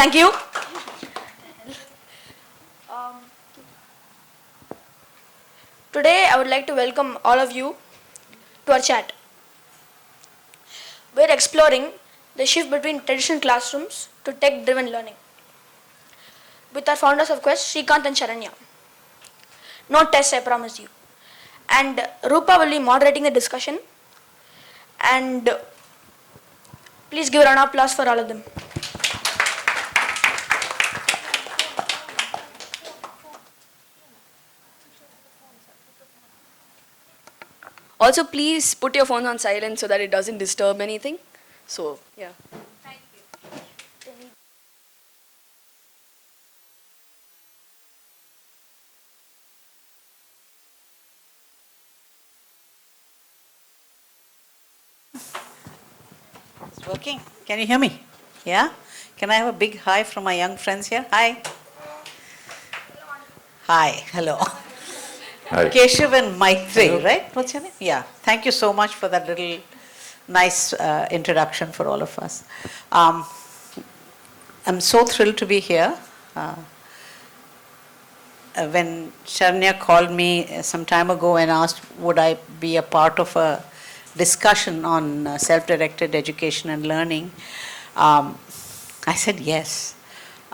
Thank you. Today, I would like to welcome all of you to our chat. We're exploring the shift between traditional classrooms to tech-driven learning with our founders of Quest, Srikanth and Sharanya. No tests, I promise you. And Roopa will be moderating the discussion. And please give a round of applause for all of them. Also, please put your phone on silent so that it doesn't disturb anything. So, yeah. Thank you. It's working. Can you hear me? Yeah? Can I have a big hi from my young friends here? Hi. Hi. Hello. Hi. Keshav and Maitri, right? What's your name? Yeah. Thank you so much for that little nice introduction for all of us. I'm so thrilled to be here. When Sharanya called me some time ago and asked would I be a part of a discussion on self-directed education and learning, I said yes.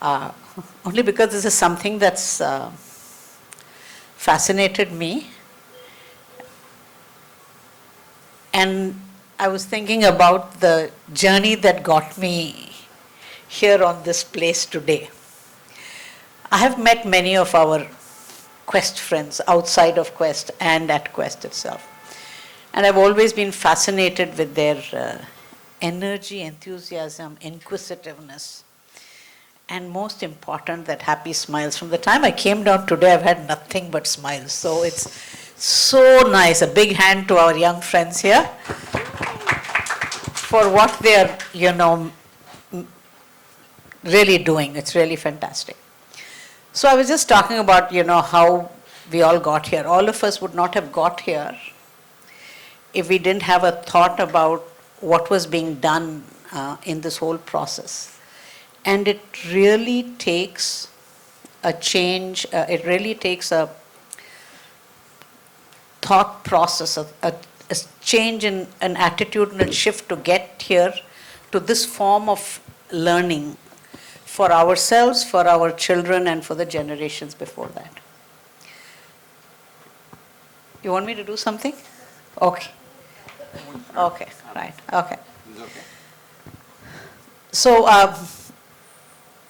Only because this is something that's fascinated me. And I was thinking about the journey that got me here on this place today. I have met many of our Quest friends outside of Quest and at Quest itself. And I've always been fascinated with their energy, enthusiasm, inquisitiveness, and most important, that happy smiles. From the time I came down today, I've had nothing but smiles. So it's so nice. A big hand to our young friends here for what they're, really doing. It's really fantastic. So I was just talking about, how we all got here. All of us would not have got here if we didn't have a thought about what was being done in this whole process. And it really takes a change, it really takes a thought process, a change in an attitudinal shift to get here to this form of learning for ourselves, for our children, and for the generations before that. You want me to do something? Okay. Okay, right, okay. So,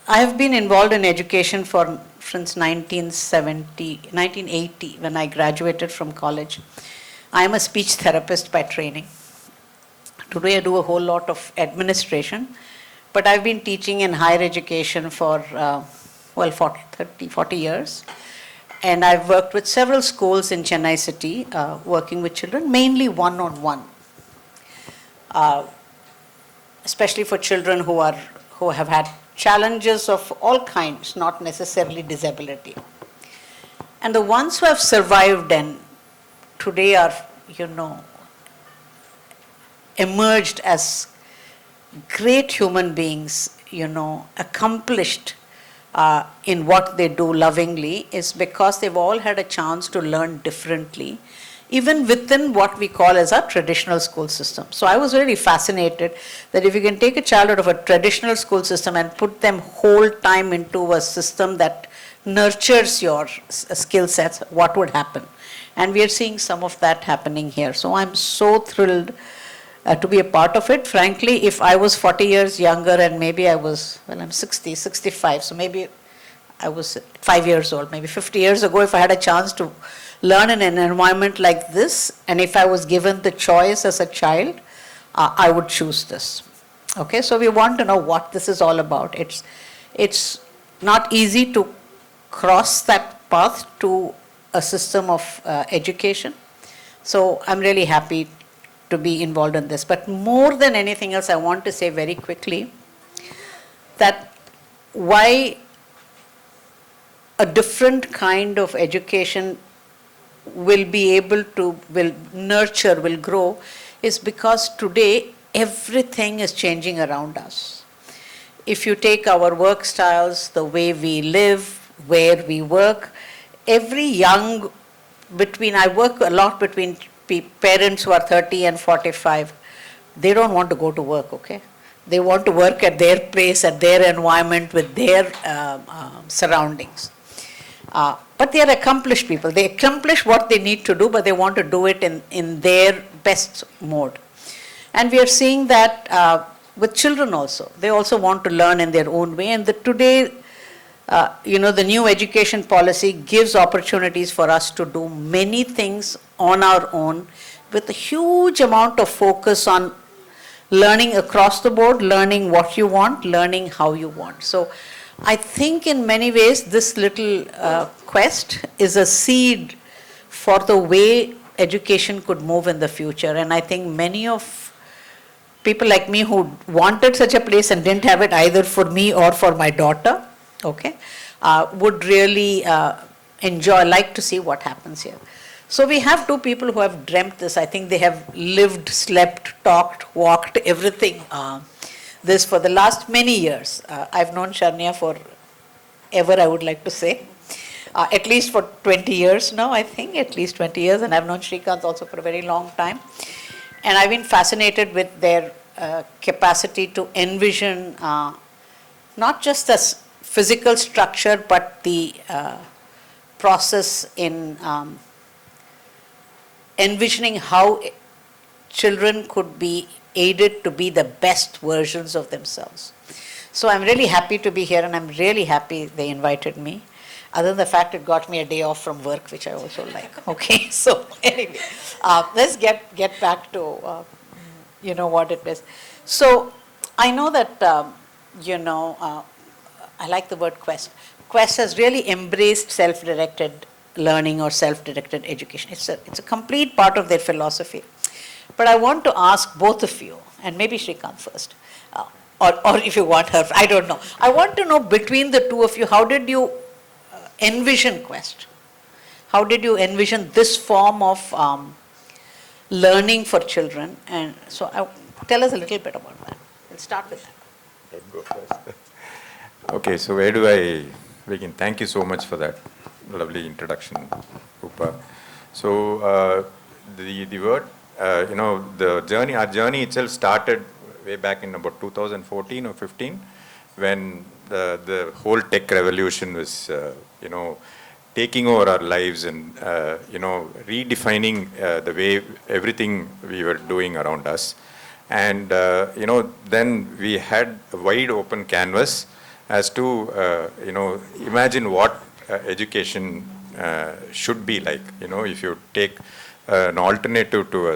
I have been involved in education since 1980, when I graduated from college. I am a speech therapist by training. Today I do a whole lot of administration, but I've been teaching in higher education for, 40 years. And I've worked with several schools in Chennai city, working with children, mainly one-on-one. Especially for children who have had challenges of all kinds, not necessarily disability. And the ones who have survived and today are, emerged as great human beings, accomplished in what they do lovingly, is because they've all had a chance to learn differently, even within what we call as our traditional school system. So I was really fascinated that if you can take a child out of a traditional school system and put them whole time into a system that nurtures your skill sets, what would happen? And we are seeing some of that happening here. So I'm so thrilled to be a part of it. Frankly, if I was 40 years younger and maybe I was, I'm 60, 65, so maybe I was 5 years old, maybe 50 years ago, if I had a chance to learn in an environment like this, and if I was given the choice as a child, I would choose this. Okay, so we want to know what this is all about. It's not easy to cross that path to a system of education. So I'm really happy to be involved in this. But more than anything else, I want to say very quickly that why a different kind of education will be able to, will nurture, will grow, is because today everything is changing around us. if you take our work styles, the way we live, where we work, every young I work a lot between parents who are 30 and 45. They don't want to go to work, okay? They want to work at their place, at their environment, with their surroundings. But they are accomplished people. They accomplish what they need to do, but they want to do it in their best mode. And we are seeing that with children also. They also want to learn in their own way. And today, the new education policy gives opportunities for us to do many things on our own with a huge amount of focus on learning across the board, learning what you want, learning how you want. So I think in many ways this little quest is a seed for the way education could move in the future. And I think many of people like me who wanted such a place and didn't have it either for me or for my daughter, okay, would really like to see what happens here. So we have two people who have dreamt this. I think they have lived, slept, talked, walked, everything this for the last many years. I've known Sharanya for ever, I would like to say. At least for 20 years now, I think, at least 20 years. And I've known Srikanth also for a very long time. And I've been fascinated with their capacity to envision not just the physical structure, but the process in envisioning how children could be aided to be the best versions of themselves. So I'm really happy to be here, and I'm really happy they invited me. Other than the fact it got me a day off from work, which I also like. Okay, so anyway, let's get back to what it is. So I know that I like the word quest. Quest has really embraced self-directed learning or self-directed education. It's a complete part of their philosophy. But I want to ask both of you, and maybe Srikanth first, or if you want her, I don't know. I want to know between the two of you, how did you envision Quest? How did you envision this form of learning for children? And so tell us a little bit about that. We'll start with that. I'll go first. Okay, so where do I begin? Thank you so much for that lovely introduction, Roopa. So the word, the journey, our journey itself started way back in about 2014 or 15, when the whole tech revolution was, taking over our lives and, redefining the way everything we were doing around us. And, then we had a wide open canvas as to, imagine what education should be like. If you take an alternative to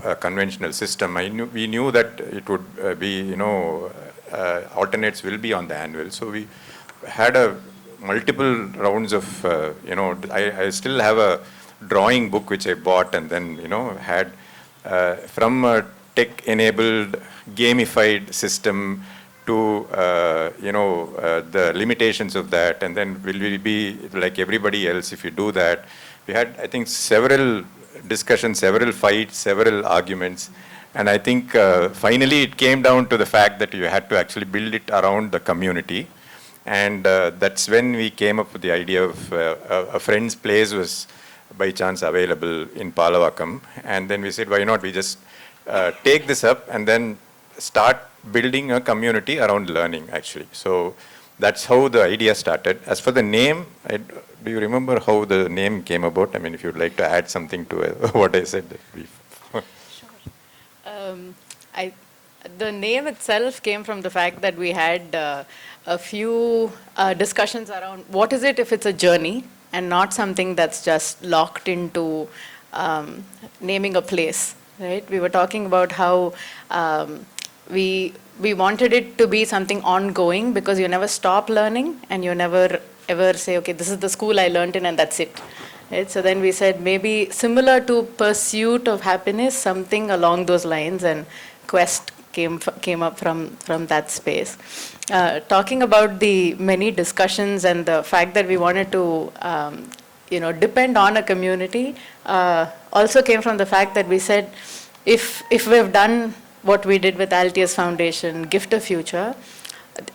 a conventional system, we knew that it would be, alternates will be on the anvil. So we had multiple rounds of, I still have a drawing book which I bought and then, had from a tech-enabled, gamified system to, the limitations of that, and then will we be like everybody else if you do that? We had, I think, several discussions, several fights, several arguments, and I think finally it came down to the fact that you had to actually build it around the community, and that's when we came up with the idea of a friend's place was by chance available in Palavakam, and then we said, why not we just take this up and then start building a community around learning, actually. So that's how the idea started. As for the name, do you remember how the name came about? I mean, if you'd like to add something to what I said. Sure. The name itself came from the fact that we had a few discussions around what is it if it's a journey and not something that's just locked into naming a place, right? We were talking about how we wanted it to be something ongoing, because you never stop learning and you never ever say, okay, this is the school I learned in and that's it. Right? So then we said maybe similar to Pursuit of Happiness, something along those lines, and Quest came up from that space. Talking about the many discussions and the fact that we wanted to depend on a community also came from the fact that we said if we've done what we did with Altius Foundation, Gift a Future,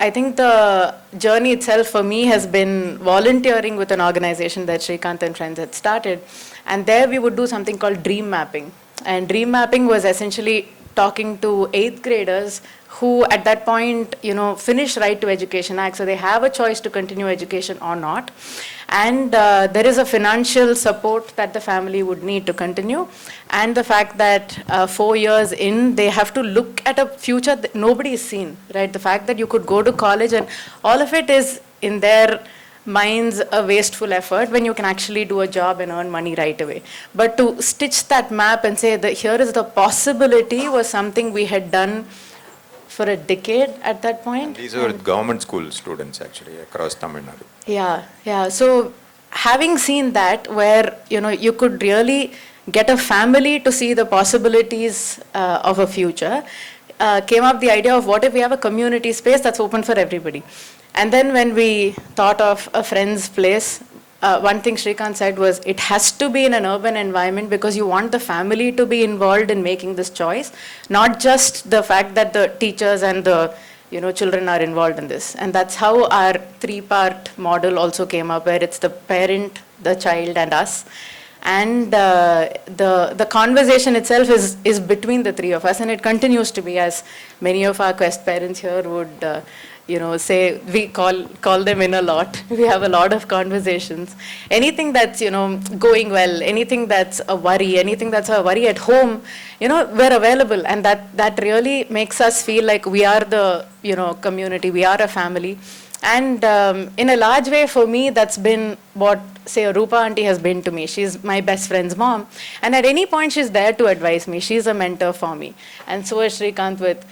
I think the journey itself for me has been volunteering with an organization that Srikanth and friends had started. And there we would do something called dream mapping. And dream mapping was essentially talking to 8th graders who at that point, finish Right to Education Act. So they have a choice to continue education or not. And there is a financial support that the family would need to continue. And the fact that 4 years in, they have to look at a future that nobody is seen, right? The fact that you could go to college and all of it is in their minds a wasteful effort when you can actually do a job and earn money right away. But to stitch that map and say that here is the possibility was something we had done for a decade at that point. And these were government school students actually across Tamil Nadu. Yeah. So having seen that, where you could really get a family to see the possibilities of a future, came up the idea of what if we have a community space that's open for everybody. And then when we thought of a friend's place, one thing Srikanth said was it has to be in an urban environment because you want the family to be involved in making this choice, not just the fact that the teachers and the children are involved in this. And that's how our 3-part model also came up, where it's the parent, the child, and us. And the conversation itself is between the 3 of us, and it continues to be, as many of our Quest parents here would say, we call them in a lot. We have a lot of conversations. Anything that's, going well, anything that's a worry at home, we're available. And that really makes us feel like we are the, community, we are a family. And in a large way, for me, that's been what, say, a Roopa auntie has been to me. She's my best friend's mom. And at any point, she's there to advise me. She's a mentor for me. And so is Srikanth with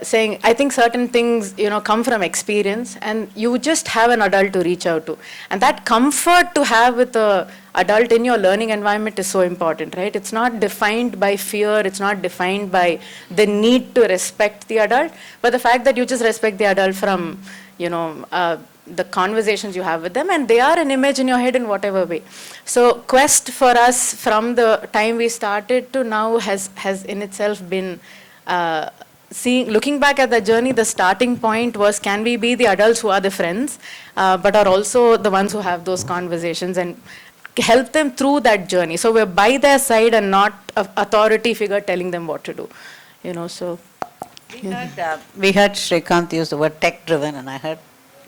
saying, I think certain things, come from experience. And you just have an adult to reach out to. And that comfort to have with a adult in your learning environment is so important, right? It's not defined by fear. It's not defined by the need to respect the adult. But the fact that you just respect the adult from the conversations you have with them, and they are an image in your head in whatever way. So Quest for us, from the time we started to now, has in itself been looking back at the journey. The starting point was, can we be the adults who are the friends, but are also the ones who have those conversations and help them through that journey. So we're by their side and not an authority figure telling them what to do. So. We heard Srikanth use the word tech-driven, and I heard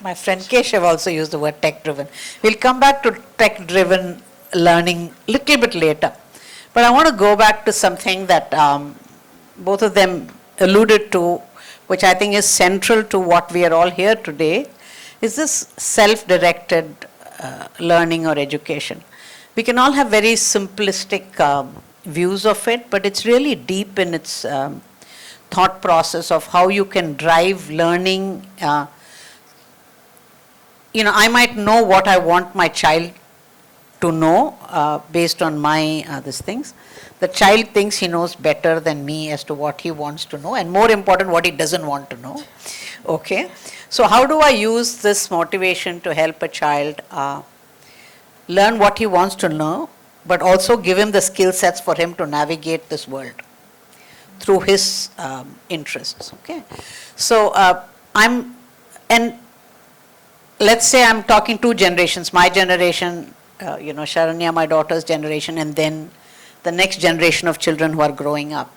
my friend Keshav also use the word tech-driven. We'll come back to tech-driven learning a little bit later. But I want to go back to something that both of them alluded to, which I think is central to what we are all here today, is this self-directed learning or education. We can all have very simplistic views of it, but it's really deep in its thought process of how you can drive learning. I might know what I want my child to know based on my these things. The child thinks he knows better than me as to what he wants to know, and more important, what he doesn't want to know. Okay, so how do I use this motivation to help a child learn what he wants to know, but also give him the skill sets for him to navigate this world through his interests? Okay, so let's say I'm talking 2 generations, my generation, Sharanya, my daughter's generation, and then the next generation of children who are growing up.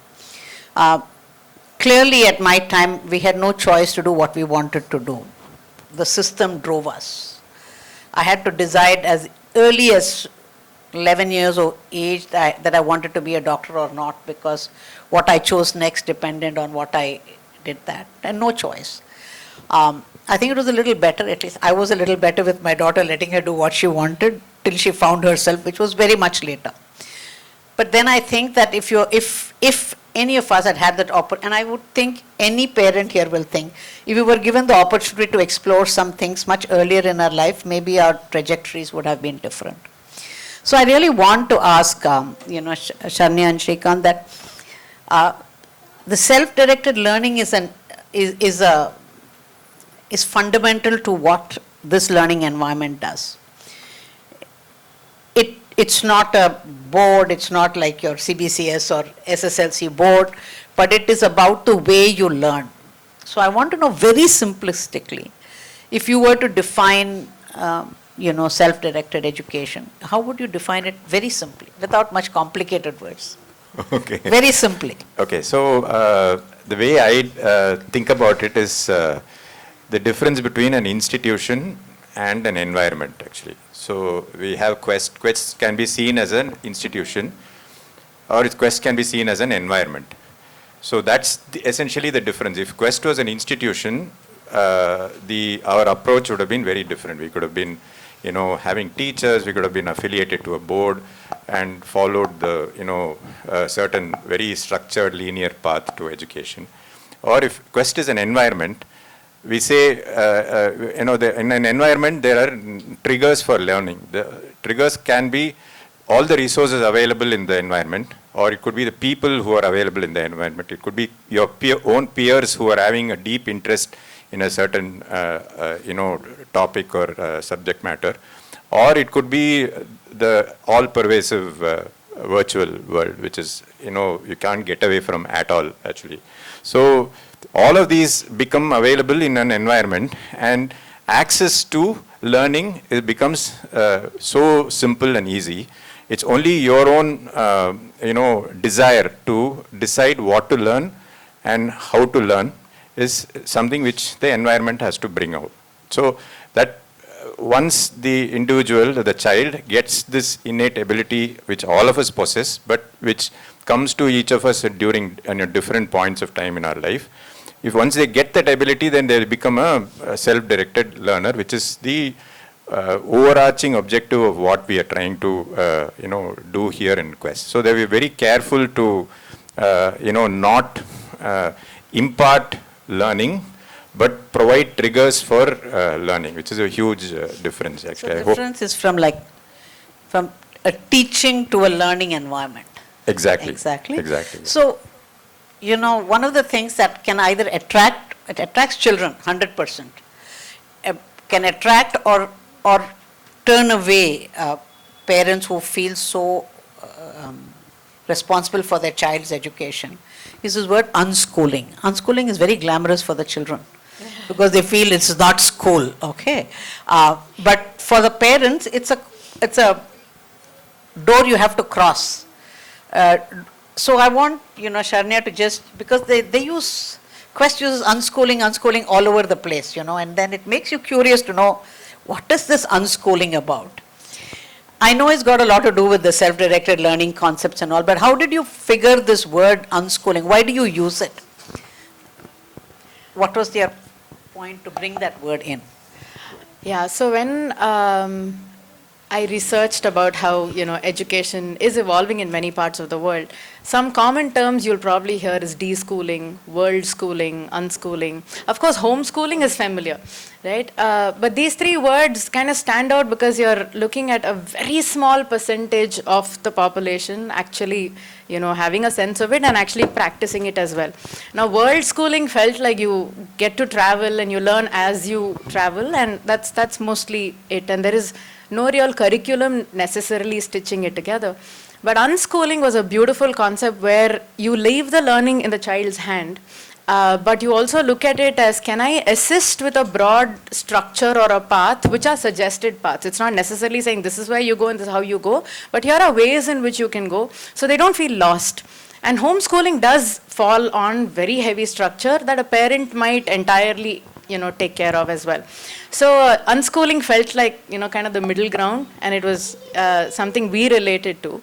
Clearly at my time, we had no choice to do what we wanted to do. The system drove us. I had to decide as early as 11 years of age that I wanted to be a doctor or not, because what I chose next depended on what I did that, and no choice. I think it was a little better, at least I was a little better with my daughter, letting her do what she wanted till she found herself, which was very much later. But then I think that if any of us had that opportunity, and I would think any parent here will think, if we were given the opportunity to explore some things much earlier in our life, maybe our trajectories would have been different. So I really want to ask, Sharanya and Srikanth, that the self-directed learning is fundamental to what this learning environment does. It's not a board, it's not like your CBCS or SSLC board, but it is about the way you learn. So I want to know very simplistically, if you were to define, self-directed education, how would you define it very simply, without much complicated words? Okay. Very simply. Okay, so the way I think about it is the difference between an institution and an environment, actually. So we have Quest. Quest can be seen as an institution, or Quest can be seen as an environment. So that's essentially the difference. If Quest was an institution, our approach would have been very different. We could have been, having teachers. We could have been affiliated to a board and followed the, certain very structured linear path to education. Or if Quest is an environment, we say, in an environment there are triggers for learning. The triggers can be all the resources available in the environment, or it could be the people who are available in the environment. It could be your own peers who are having a deep interest in a certain, topic or subject matter, or it could be the all-pervasive virtual world, which is, you can't get away from at all, actually. So all of these become available in an environment, and access to learning, it becomes so simple and easy. It's only your own, desire to decide what to learn and how to learn is something which the environment has to bring out. So that once the individual, the child, gets this innate ability which all of us possess, but which comes to each of us during different points of time in our life, if once they get that ability, then they will become a self-directed learner, which is the overarching objective of what we are trying to do here in Quest. So they were very careful to not impart learning, but provide triggers for learning, which is a huge difference, actually. So the difference is from a teaching to a learning environment. Exactly. Exactly. So, one of the things that can either it attracts children 100%, can attract or turn away parents who feel so responsible for their child's education, is this word unschooling. Unschooling is very glamorous for the children because they feel it's not school, okay? But for the parents, it's a door you have to cross. So I want, Sharanya to just, because they use, Quest uses unschooling all over the place, and then it makes you curious to know, what is this unschooling about? I know it's got a lot to do with the self-directed learning concepts and all, but how did you figure this word unschooling? Why do you use it? What was your point to bring that word in? Yeah, so when I researched about how, education is evolving in many parts of the world, some common terms you'll probably hear is deschooling, world schooling, unschooling. Of course, homeschooling is familiar, right? But these three words kind of stand out because you're looking at a very small percentage of the population actually, having a sense of it and actually practicing it as well. Now, world schooling felt like you get to travel and you learn as you travel, and that's mostly it. And there is no real curriculum necessarily stitching it together. But unschooling was a beautiful concept where you leave the learning in the child's hand, but you also look at it as, can I assist with a broad structure or a path, which are suggested paths. It's not necessarily saying this is where you go and this is how you go, but here are ways in which you can go, so they don't feel lost. And homeschooling does fall on very heavy structure that a parent might entirely take care of as well. So unschooling felt like, kind of the middle ground, and it was something we related to.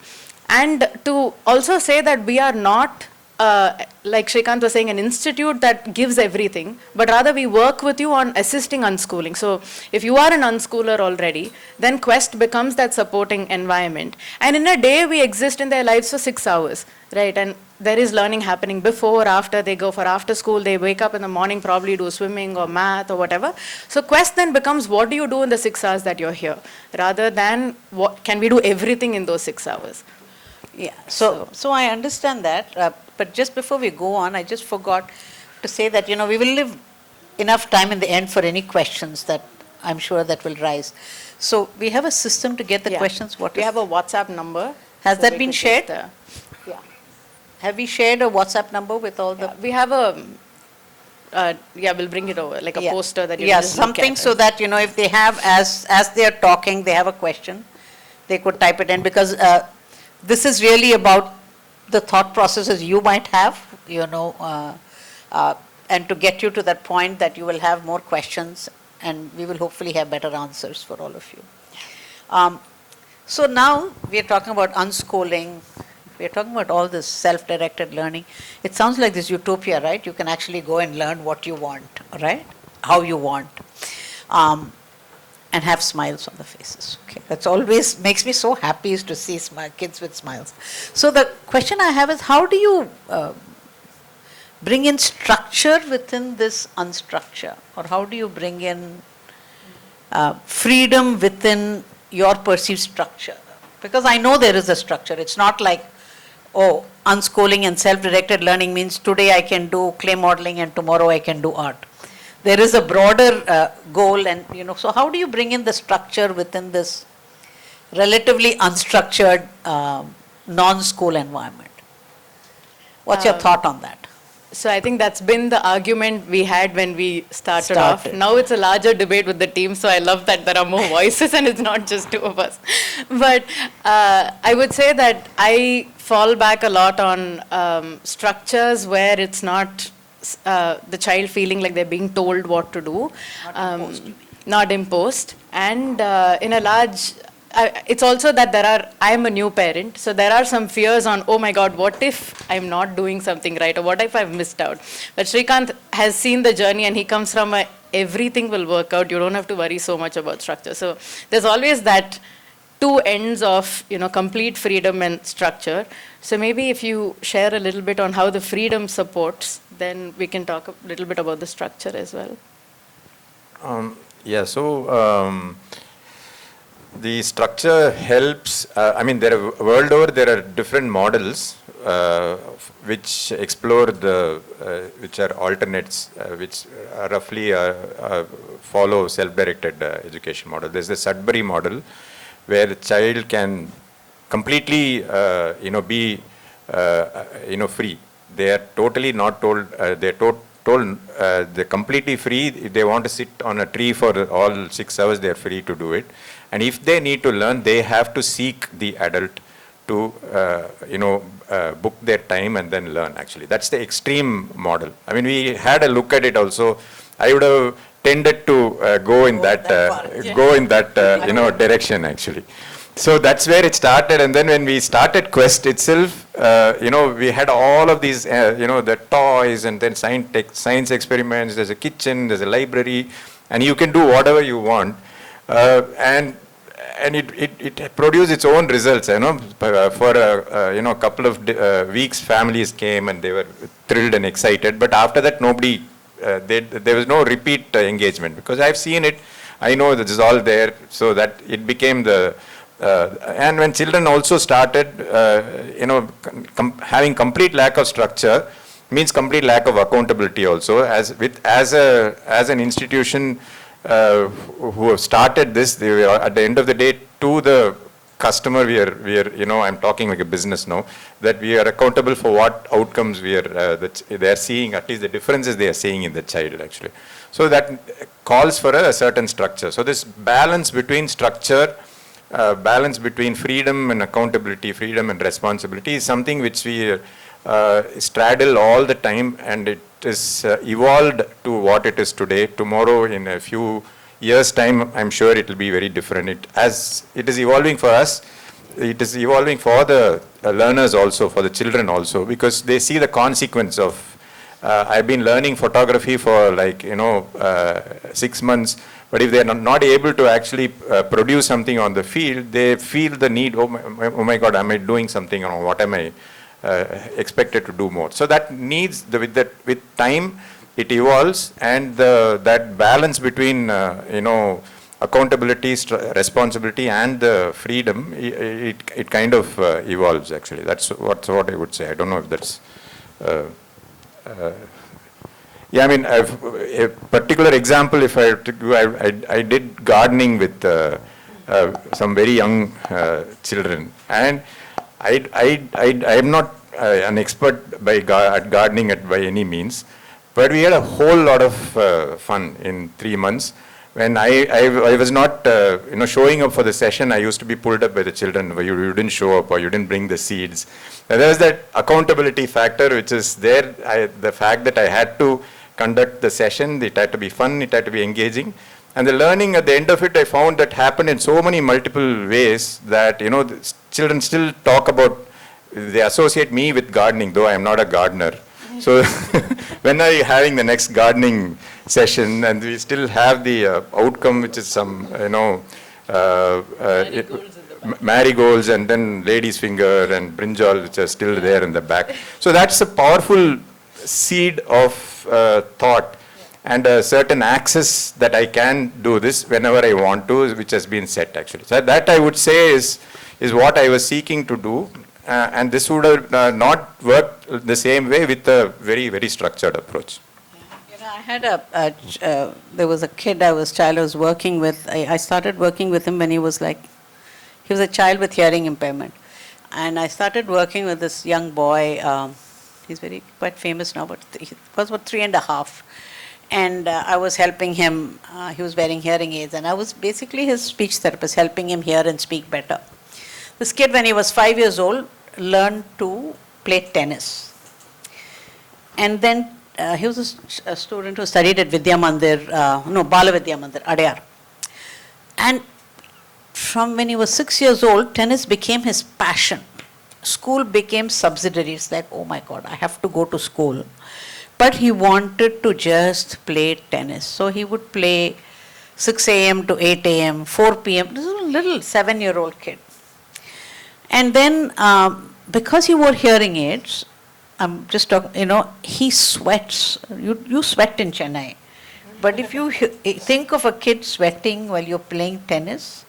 And to also say that we are not, like Srikanth was saying, an institute that gives everything, but rather we work with you on assisting unschooling. So if you are an unschooler already, then Quest becomes that supporting environment. And in a day, we exist in their lives for 6 hours, right? And there is learning happening before, after. They go for after school, they wake up in the morning, probably do swimming or math or whatever. So Quest then becomes, what do you do in the 6 hours that you're here, rather than what can we do everything in those 6 hours. Yeah, so I understand that, but just before we go on, I just forgot to say that, we will leave enough time in the end for any questions that I'm sure that will rise. So we have a system to get the questions. We have a WhatsApp number. Has that been shared? Yeah. Have we shared a WhatsApp number with all the? We have a we'll bring it over, like a Yeah. poster that you Yeah, can just look something at. so that, if they have, as they are talking, they have a question, they could type it in, because this is really about the thought processes you might have, and to get you to that point that you will have more questions, and we will hopefully have better answers for all of you. So now we are talking about unschooling. We are talking about all this self-directed learning. It sounds like this utopia, right? You can actually go and learn what you want, right? How you want. And have smiles on the faces. Okay, that's always makes me so happy, is to see kids with smiles. So the question I have is, how do you bring in structure within this unstructure, or how do you bring in freedom within your perceived structure? Because I know there is a structure. It's not like, oh, unschooling and self-directed learning means today I can do clay modeling and tomorrow I can do art. There is a broader goal, and so how do you bring in the structure within this relatively unstructured non-school environment? What's your thought on that? So I think that's been the argument we had when we started off. Now it's a larger debate with the team, so I love that there are more voices and it's not just two of us. But I would say that I fall back a lot on structures where it's not the child feeling like they're being told what to do. Not imposed. And in a large... it's also that I am a new parent, so there are some fears on, oh my God, what if I'm not doing something right, or what if I've missed out? But Srikanth has seen the journey, and he comes from everything will work out, you don't have to worry so much about structure. So there's always that two ends of, complete freedom and structure. So maybe if you share a little bit on how the freedom supports, then we can talk a little bit about the structure as well. The structure helps, world over there are different models which explore which are alternates, which roughly follow self-directed education model. There's the Sudbury model where the child can completely, be, free. They are totally not told, they're told they're completely free. If they want to sit on a tree for all 6 hours, they're free to do it. And if they need to learn, they have to seek the adult to, book their time and then learn, actually. That's the extreme model. We had a look at it also. I would have tended to go in that direction, actually. So that's where it started. And then when we started Quest itself, we had all of these, the toys and then science experiments. There's a kitchen, there's a library, and you can do whatever you want. And it produced its own results. For a couple of weeks, families came and they were thrilled and excited. But after that, nobody, there was no repeat engagement, because I've seen it. I know that it's all there, so that it became the. And when children also started, having complete lack of structure means complete lack of accountability also. As an institution. Who have started this, they were, at the end of the day, to the customer, we are, I'm talking like a business now, that we are accountable for what outcomes they are seeing, at least the differences they are seeing in the child, actually. So that calls for a certain structure. So this balance between structure, balance between freedom and accountability, freedom and responsibility is something which we straddle all the time, and it is evolved to what it is today. Tomorrow, in a few years' time, I'm sure it will be very different. As it is evolving for us, it is evolving for the learners also, for the children also, because they see the consequence of, I've been learning photography for 6 months, but if they're not able to actually produce something on the field, they feel the need, oh my God, am I doing something wrong? What am I expected to do more? So that needs, with time, it evolves, and that balance between, accountability, responsibility, and the freedom, it kind of evolves, actually. That's what I would say. I don't know if that's... a particular example, if I did gardening with some very young children, and I am not an expert at gardening by any means, But we had a whole lot of fun in 3 months. When I was not showing up for the session, I used to be pulled up by the children. You didn't show up or you didn't bring the seeds. And there was that accountability factor which is there. The fact that I had to conduct the session, it had to be fun, it had to be engaging. And the learning at the end of it, I found that happened in so many multiple ways that, the children still talk about, they associate me with gardening, though I am not a gardener. So when are you having the next gardening session? And we still have the outcome, which is some, marigolds and then lady's finger and brinjal, which are still there in the back. So that's a powerful seed of thought and a certain access that I can do this whenever I want to, which has been set actually. So that I would say is what I was seeking to do. And this would have not worked the same way with a very, very structured approach. I had there was a kid I was working with. I started working with him when he was a child with hearing impairment. And I started working with this young boy. He's quite famous now, but he was about 3.5. And I was helping him. He was wearing hearing aids. And I was basically his speech therapist, helping him hear and speak better. This kid, when he was 5 years old, learned to play tennis. And then he was a student who studied at Bala Vidya Mandir, Adyar. And from when he was 6 years old, tennis became his passion. School became subsidiary. It's like, oh my God, I have to go to school. But he wanted to just play tennis. So he would play 6 a.m. to 8 a.m., 4 p.m. This was a little 7-year-old kid. And then, because he wore hearing aids, I'm just talking, he sweats. You sweat in Chennai. But if you think of a kid sweating while you're playing tennis,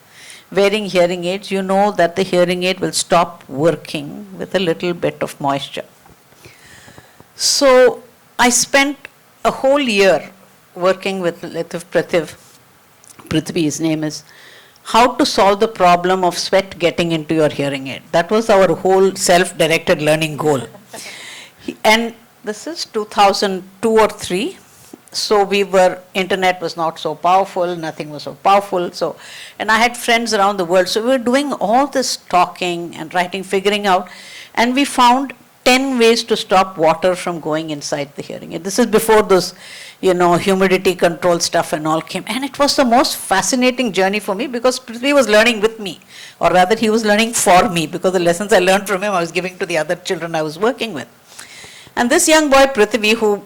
wearing hearing aids, you know that the hearing aid will stop working with a little bit of moisture. So I spent a whole year working with Prithvi, his name is, how to solve the problem of sweat getting into your hearing aid. That was our whole self-directed learning goal. And this is 2002 or 3. So internet was not so powerful, nothing was so powerful. And I had friends around the world. So we were doing all this talking and writing, figuring out. And we found 10 ways to stop water from going inside the hearing aid. This is before those, humidity control stuff and all came. And it was the most fascinating journey for me because Prithvi was learning with me. Or rather, he was learning for me because the lessons I learned from him, I was giving to the other children I was working with. And this young boy, Prithvi, who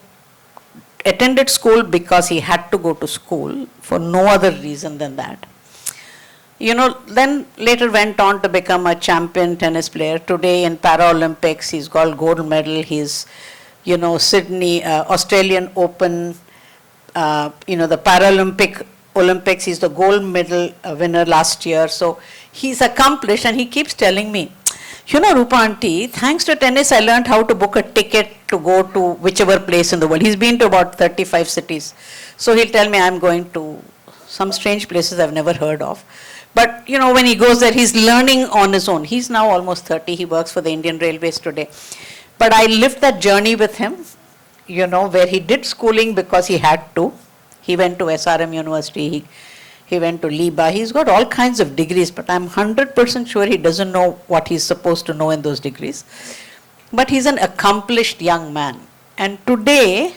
attended school because he had to go to school for no other reason than that, then later went on to become a champion tennis player. Today in Paralympics, he's got gold medal. He's, Sydney, Australian Open, the Olympics, he's the gold medal winner last year. So he's accomplished and he keeps telling me, Roopa auntie, thanks to tennis, I learned how to book a ticket to go to whichever place in the world. He's been to about 35 cities. So he'll tell me I'm going to some strange places I've never heard of. But, when he goes there, he's learning on his own. He's now almost 30. He works for the Indian Railways today. But I lived that journey with him, where he did schooling because he had to. He went to SRM University. He went to LIBA. He's got all kinds of degrees, but I'm 100% sure he doesn't know what he's supposed to know in those degrees. But he's an accomplished young man. And today,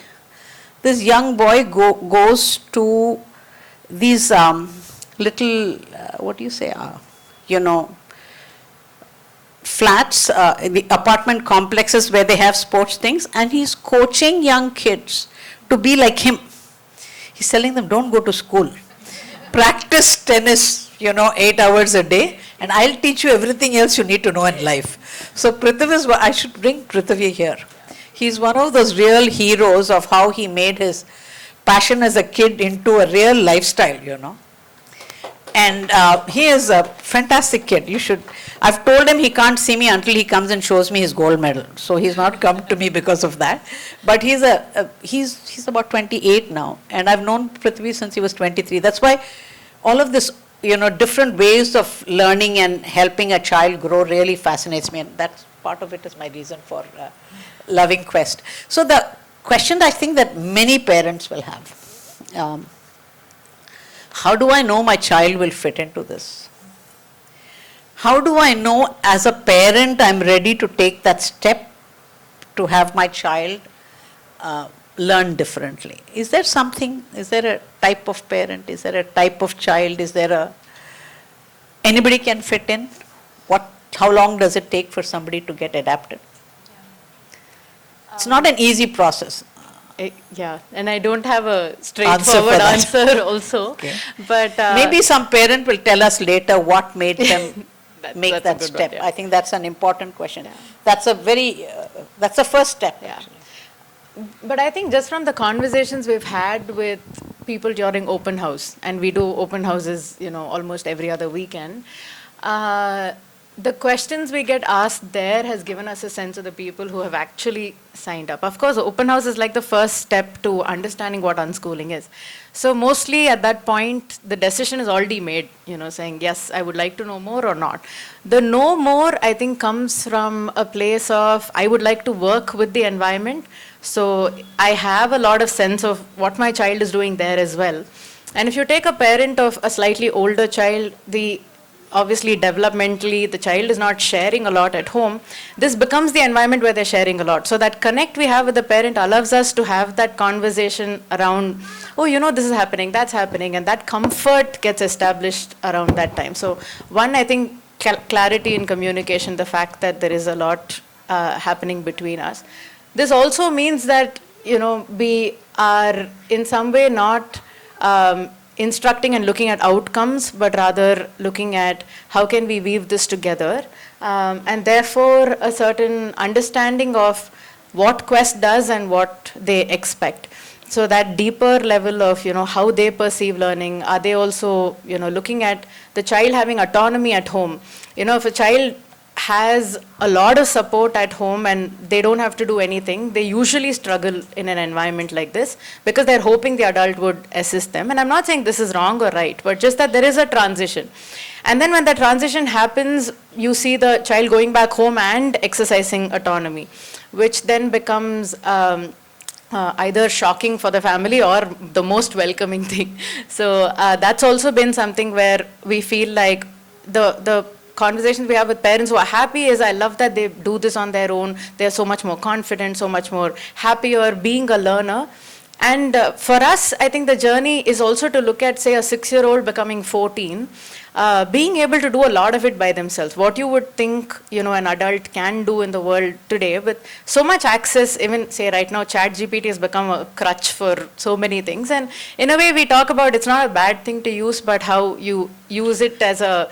this young boy goes to these little, flats, the apartment complexes where they have sports things, and he's coaching young kids to be like him. He's telling them, don't go to school. Practice tennis, 8 hours a day, and I'll teach you everything else you need to know in life. So Prithvi I should bring Prithvi here. He's one of those real heroes of how he made his passion as a kid into a real lifestyle, And he is a fantastic kid. I've told him he can't see me until he comes and shows me his gold medal. So he's not come to me because of that. But he's about 28 now. And I've known Prithvi since he was 23. That's why all of this, different ways of learning and helping a child grow really fascinates me. And that's part of it is my reason for loving Quest. So the question I think that many parents will have. How do I know my child will fit into this? How do I know as a parent I'm ready to take that step to have my child learn differently? Is there something, is there a type of parent, is there a type of child, is there a, anybody can fit in? How long does it take for somebody to get adapted? It's not an easy process. Yeah, and I don't have a straightforward answer also. Okay. But maybe some parent will tell us later what made them make that's a that good step. one, yeah. I think that's an important question. Yeah. That's a very, that's the first step. Yeah. Actually. But I think just from the conversations we've had with people during open house, and we do open houses, almost every other weekend, the questions we get asked there has given us a sense of the people who have actually signed up. Of course, open house is like the first step to understanding what unschooling is. So mostly at that point, the decision is already made, saying, yes, I would like to know more or not. The know more, I think, comes from a place of, I would like to work with the environment. So I have a lot of sense of what my child is doing there as well. And if you take a parent of a slightly older child, obviously developmentally the child is not sharing a lot at home, this becomes the environment where they're sharing a lot. So that connect we have with the parent allows us to have that conversation around, oh, this is happening, that's happening, and that comfort gets established around that time. So one, I think, clarity in communication, the fact that there is a lot happening between us. This also means that, we are in some way not instructing and looking at outcomes, but rather looking at how can we weave this together. And therefore, a certain understanding of what Quest does and what they expect. So that deeper level of, how they perceive learning. Are they also, looking at the child having autonomy at home? If a child has a lot of support at home and they don't have to do anything, they usually struggle in an environment like this because they're hoping the adult would assist them. And I'm not saying this is wrong or right, but just that there is a transition. And then when the transition happens, you see the child going back home and exercising autonomy, which then becomes either shocking for the family or the most welcoming thing. So that's also been something where we feel like the conversations we have with parents who are happy is, I love that they do this on their own. They're so much more confident, so much more happier being a learner. And for us, I think the journey is also to look at, say, a 6-year-old becoming 14, being able to do a lot of it by themselves. What you would think, an adult can do in the world today with so much access, even say right now, ChatGPT has become a crutch for so many things. And in a way, we talk about it's not a bad thing to use, but how you use it as a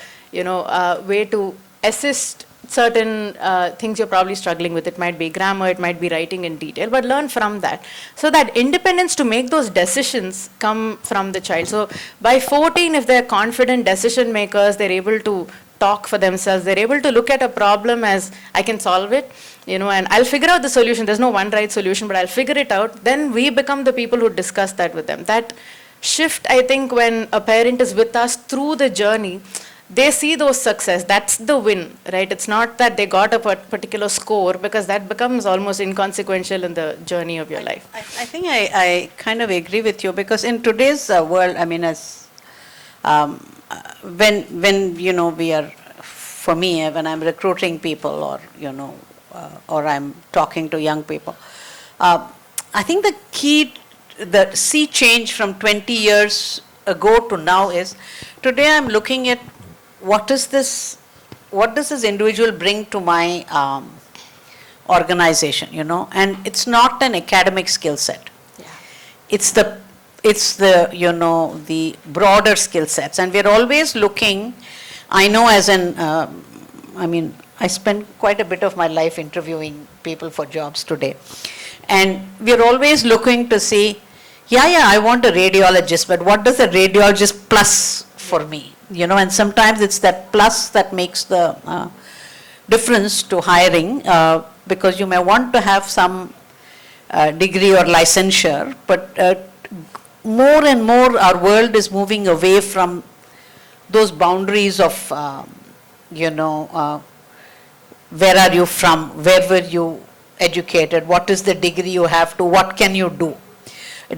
way to assist certain things you're probably struggling with. It might be grammar, it might be writing in detail, but learn from that. So that independence to make those decisions come from the child. So by 14, if they're confident decision makers, they're able to talk for themselves, they're able to look at a problem as, I can solve it, and I'll figure out the solution. There's no one right solution, but I'll figure it out. Then we become the people who discuss that with them. That shift, I think, when a parent is with us through the journey, they see those success. That's the win, right? It's not that they got a particular score, because that becomes almost inconsequential in the journey of your life. I think I kind of agree with you, because in today's world, I mean, as when we are, for me, when I'm recruiting people or or I'm talking to young people, I think the sea change from 20 years ago to now is, today I'm looking at what does this individual bring to my organization, and it's not an academic skill set. Yeah. It's the the broader skill sets, and we're always looking. I know I spend quite a bit of my life interviewing people for jobs today, and we're always looking to see, I want a radiologist, but what does a radiologist plus for me? And sometimes it's that plus that makes the difference to hiring, because you may want to have some degree or licensure, but more and more our world is moving away from those boundaries of, where are you from, where were you educated, what is the degree you have to, what can you do.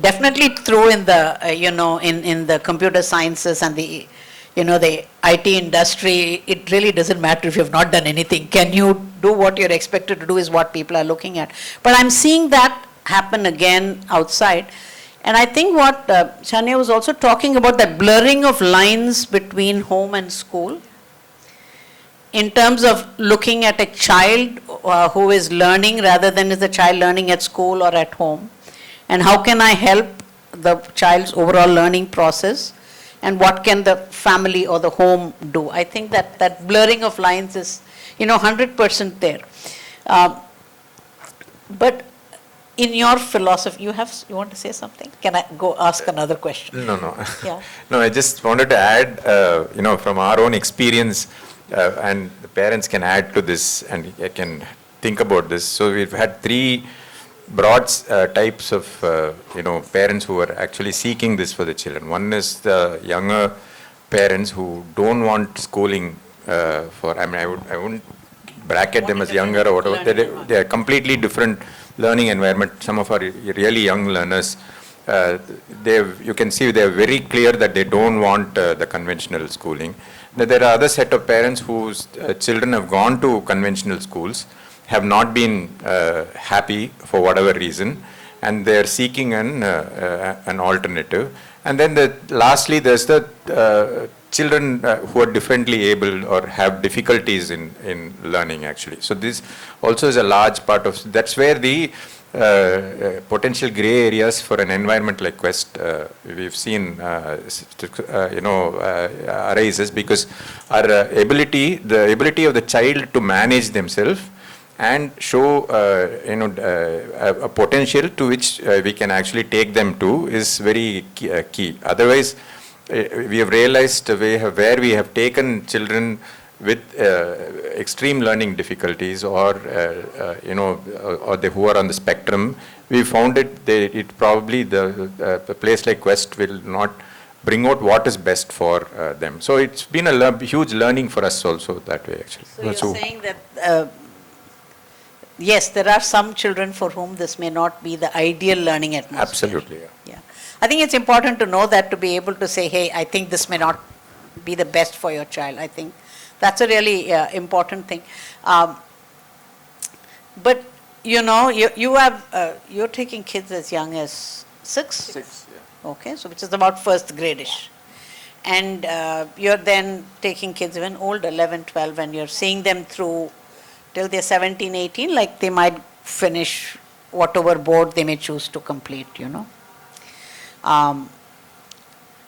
Definitely through in the, in the computer sciences and the, the IT industry, it really doesn't matter if you've not done anything. Can you do what you're expected to do is what people are looking at. But I'm seeing that happen again outside. And I think what Sharanya was also talking about, that blurring of lines between home and school, in terms of looking at a child who is learning rather than is the child learning at school or at home. And how can I help the child's overall learning process? And what can the family or the home do? I think that blurring of lines is, 100% there. But in your philosophy, you want to say something? Can I go ask another question? No. Yeah. No, I just wanted to add, from our own experience, and the parents can add to this and I can think about this. So we've had three broad types of, parents who are actually seeking this for the children. One is the younger parents who don't want schooling I wouldn't bracket them as younger or whatever. They are completely different learning environment. Some of our really young learners, you can see they're very clear that they don't want the conventional schooling. There are other set of parents whose children have gone to conventional schools, have not been happy for whatever reason, and they're seeking an alternative. And then lastly, there's the children who are differently able or have difficulties in learning actually. So this also is a large part of, that's where the potential gray areas for an environment like Quest we've seen arises, because our the ability of the child to manage themselves and show a potential to which we can actually take them to is very key. Otherwise, we have realized where we have taken children with extreme learning difficulties or who are on the spectrum, we found it probably the place like Quest will not bring out what is best for them. So it's been a huge learning for us also that way actually. So you're saying that yes, there are some children for whom this may not be the ideal learning atmosphere. Absolutely. Yeah. I think it's important to know that, to be able to say, hey, I think this may not be the best for your child. I think that's a really important thing. But you're taking kids as young as 6? 6, yeah. Okay, so which is about first grade-ish. And you're then taking kids even older, 11, 12, and you're seeing them through till they're 17, 18, like they might finish whatever board they may choose to complete,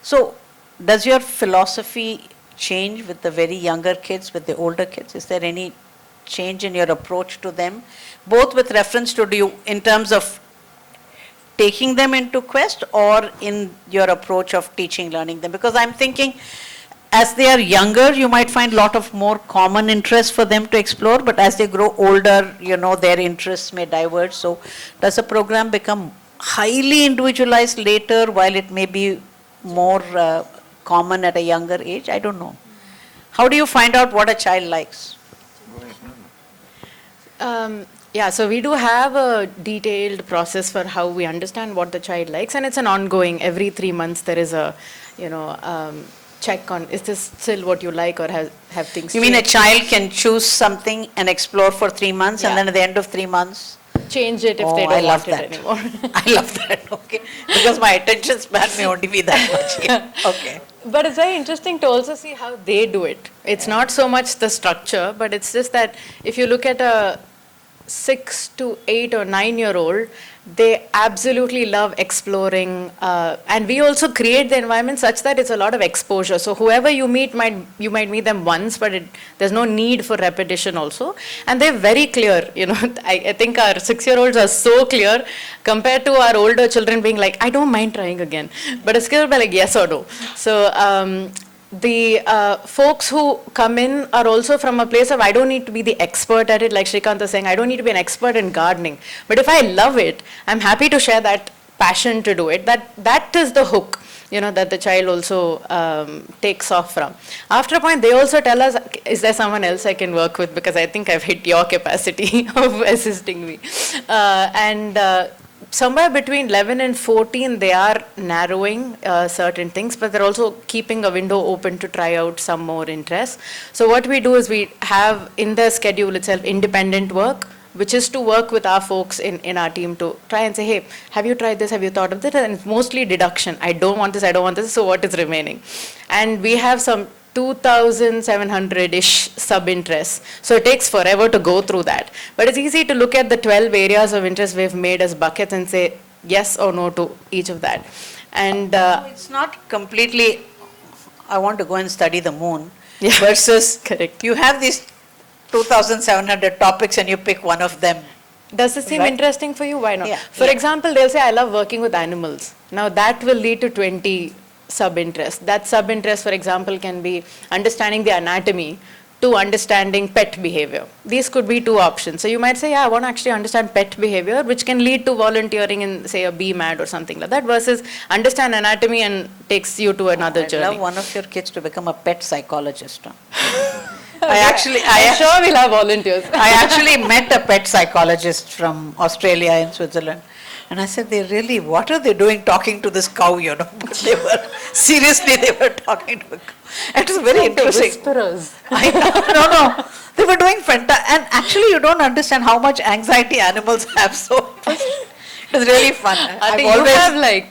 So does your philosophy change with the very younger kids, with the older kids? Is there any change in your approach to them, both with reference to in terms of taking them into Quest or in your approach of teaching, learning them? Because I'm thinking, as they are younger, you might find a lot of more common interests for them to explore, but as they grow older, their interests may diverge. So does the program become highly individualized later, while it may be more common at a younger age? I don't know. How do you find out what a child likes? Yeah, so we do have a detailed process for how we understand what the child likes, and it's an ongoing, every 3 months there is a, check on, is this still what you like, or have things You mean a child can choose something and explore for 3 months, Yeah. and then at the end of 3 months? change it if they I don't love want that. it anymore. I love that, okay. Because my attention span may only be that much. Yeah. Okay. But it's very interesting to also see how they do it. It's not so much the structure, but it's just that if you look at a 6 to 8 or 9-year-old, they absolutely love exploring, and we also create the environment such that it's a lot of exposure. So whoever you meet, you might meet them once, but there's no need for repetition also. And they're very clear. I think our 6-year-olds are so clear compared to our older children being like, I don't mind trying again, but it's still be like yes or no. So the folks who come in are also from a place of, I don't need to be the expert at it, like Srikanth is saying, I don't need to be an expert in gardening. But if I love it, I'm happy to share that passion to do it. That is the hook. that the child also takes off from. After a point, they also tell us, is there someone else I can work with, because I think I've hit your capacity of assisting me. Somewhere between 11 and 14, they are narrowing certain things, but they're also keeping a window open to try out some more interests. So what we do is we have in the schedule itself independent work, which is to work with our folks in our team to try and say, hey, have you tried this? Have you thought of this? And it's mostly deduction. I don't want this, so what is remaining? And we have some 2,700-ish sub-interests. So it takes forever to go through that. But it's easy to look at the 12 areas of interest we've made as buckets and say yes or no to each of that. And it's not completely, I want to go and study the moon, Yeah. versus Correct. you have these 2,700 topics and you pick one of them. does this seem Right. interesting for you? Why not? Yeah, For yeah. example, they'll say, I love working with animals. Now that will lead to 20 sub-interests. That sub-interest, for example, can be understanding the anatomy to understanding pet behavior. These could be two options. So you might say, yeah, I want to actually understand pet behavior, which can lead to volunteering in, say, a BMAD or something like that, versus understand anatomy and takes you to another I'd journey. love one of your kids to become a pet psychologist. Huh? I'm sure we'll have volunteers. I actually met a pet psychologist from Australia in Switzerland. And I said, really, what are they doing talking to this cow, But they were, seriously, they were talking to a cow. It was very interesting. Whisperers. I know, no. They were doing fantastic. And actually, you don't understand how much anxiety animals have. So it was really fun. Ati, you have like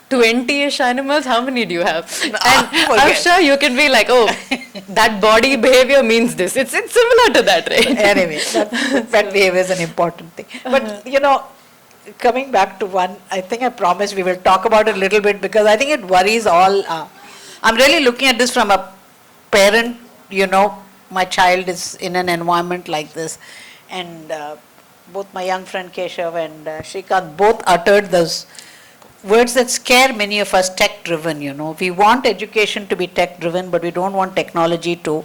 20-ish animals. How many do you have? And I'm forget. sure you can be like, oh, that body behavior means this. It's similar to that, right? Anyway, pet behavior is an important thing. But, coming back to one, I think I promised we will talk about it a little bit, because I think it worries all. I'm really looking at this from a parent, my child is in an environment like this. And both my young friend Keshav and Srikanth both uttered those words that scare many of us, tech-driven, We want education to be tech-driven, but we don't want technology to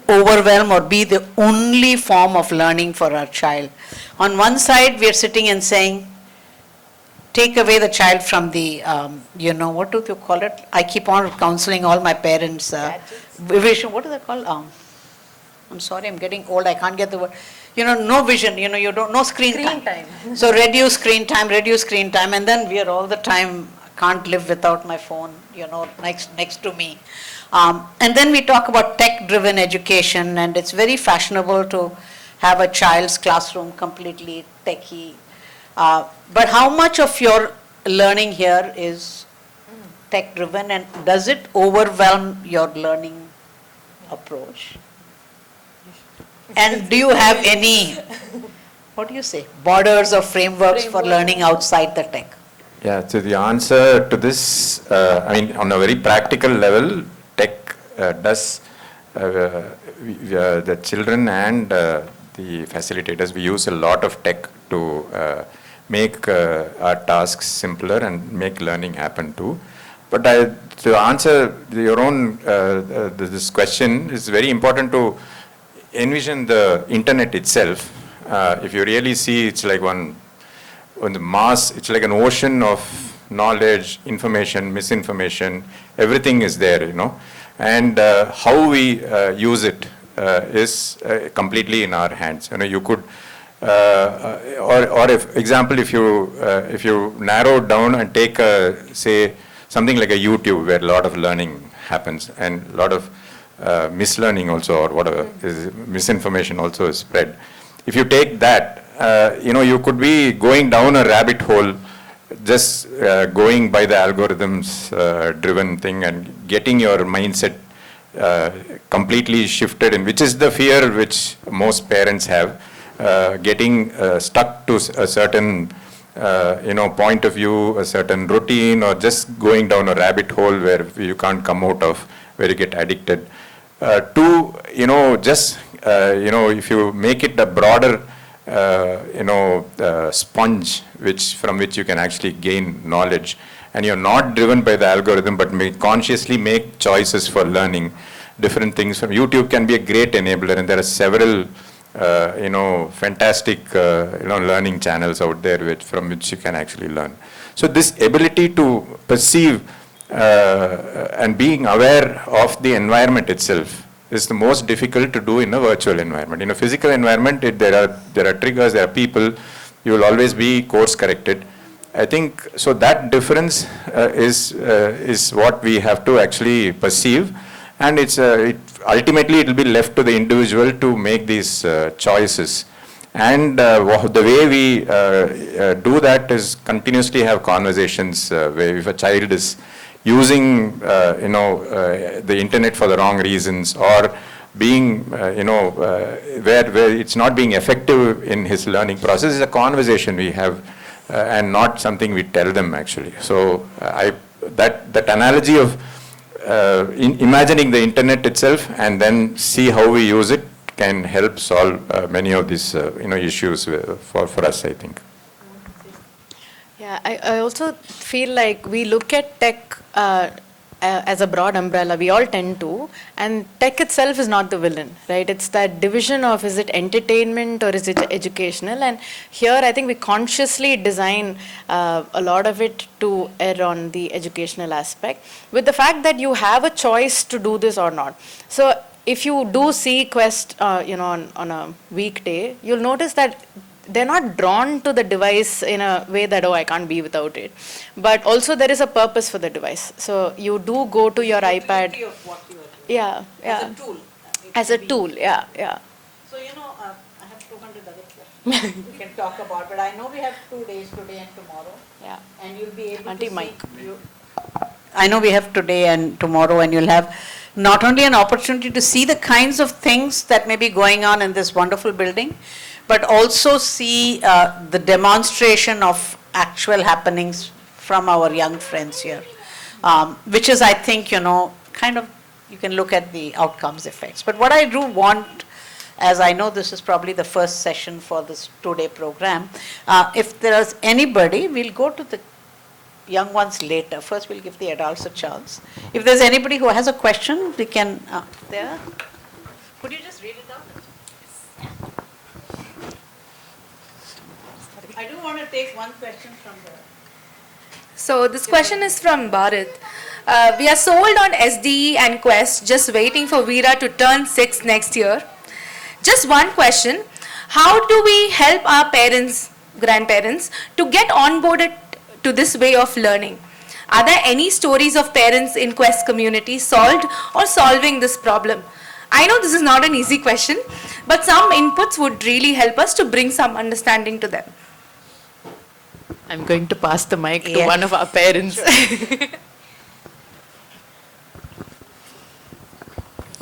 overwhelm or be the only form of learning for our child. On one side, we are sitting and saying, take away the child from the, what do you call it? I keep on counseling all my parents. Vision, what is that called? I'm sorry, I'm getting old, I can't get the word. No vision, no screen time. So reduce screen time, and then we are all the time, can't live without my phone, next to me. And then we talk about tech-driven education, and it's very fashionable to have a child's classroom completely techy. But how much of your learning here is tech-driven, and does it overwhelm your learning approach? And do you have any, what do you say, borders or frameworks for learning outside the tech? Yeah, so the answer to this, on a very practical level, tech does, the children and the facilitators, we use a lot of tech to make our tasks simpler and make learning happen too. But to answer your own, this question, it's very important to envision the internet itself. If you really see, it's like on the mass, it's like an ocean of knowledge, information, misinformation, everything is there, And how we use it is completely in our hands. You could, or if you narrow down and take say something like a YouTube where a lot of learning happens and a lot of mislearning also, or whatever is misinformation also is spread. If you take that, you could be going down a rabbit hole, just going by the algorithms driven thing and getting your mindset completely shifted in, which is the fear which most parents have, getting stuck to a certain point of view, a certain routine, or just going down a rabbit hole where you can't come out of, where you get addicted. If you make it a broader sponge from which you can actually gain knowledge, and you're not driven by the algorithm but consciously make choices for learning different things. From YouTube can be a great enabler, and there are several fantastic learning channels out there from which you can actually learn. So this ability to perceive and being aware of the environment itself is the most difficult to do in a virtual environment. In a physical environment, there are triggers, there are people, you will always be course corrected. I think, so that difference is what we have to actually perceive, and ultimately it will be left to the individual to make these choices. And the way we do that is continuously have conversations where if a child is using the internet for the wrong reasons, or being where it's not being effective in his learning process, is a conversation we have and not something we tell them actually. So that analogy of imagining the internet itself and then see how we use it can help solve many of these issues for us, I think. Yeah, I also feel like we look at tech as a broad umbrella, we all tend to, and tech itself is not the villain, right? It's that division of, is it entertainment or is it educational? And here I think we consciously design a lot of it to err on the educational aspect, with the fact that you have a choice to do this or not. So if you do see Quest on a weekday, you'll notice that they're not drawn to the device in a way that, oh, I can't be without it. But also there is a purpose for the device. So you do go to your iPad. Yeah, yeah. As a tool. As a tool, yeah, yeah. So, I have 200 other questions we can talk about, but I know we have 2 days, today and tomorrow. Yeah. And you'll be able Auntie to Mike. I know we have today and tomorrow, and you'll have not only an opportunity to see the kinds of things that may be going on in this wonderful building, but also see the demonstration of actual happenings from our young friends here, which is, I think, kind of, you can look at the outcomes effects. But what I do want, as I know this is probably the first session for this 2-day program, if there is anybody, we'll go to the young ones later. First, we'll give the adults a chance. If there's anybody who has a question, we can, there. Could you just read it out? I do want to take one question from the... So this question is from Bharat. We are sold on SDE and Quest, just waiting for Veera to turn 6 next year. Just one question. How do we help our parents, grandparents, to get onboarded to this way of learning? Are there any stories of parents in Quest community solved or solving this problem? I know this is not an easy question, but some inputs would really help us to bring some understanding to them. I'm going to pass the mic to one of our parents.